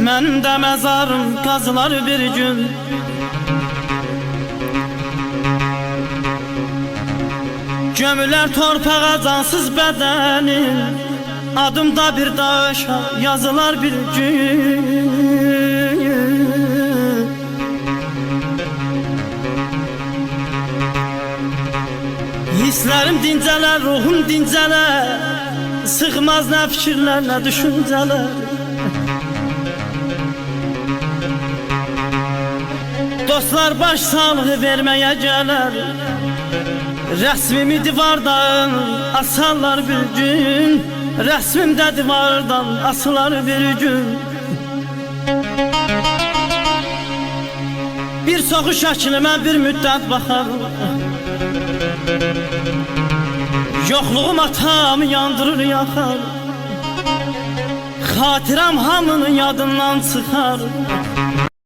Mənim də məzarım qazılar bir gün. Gömülər torpağa cansız bədənim, adımda bir daşa yazılar bir gün. Hisslərim dincələr, ruhum dincələr, sığmaz nə fikirlər, nə düşüncələr. Dostlar baş sağlığı verməyə gələr, rəsmimi divardan asarlar bir gün. Rəsmim də divardan asılar bir gün. Bir soxu şəklimə bir müddət baxarım, yoxluğum atamı yandırır yaxar. Xatirəm hamının yadından çıxar.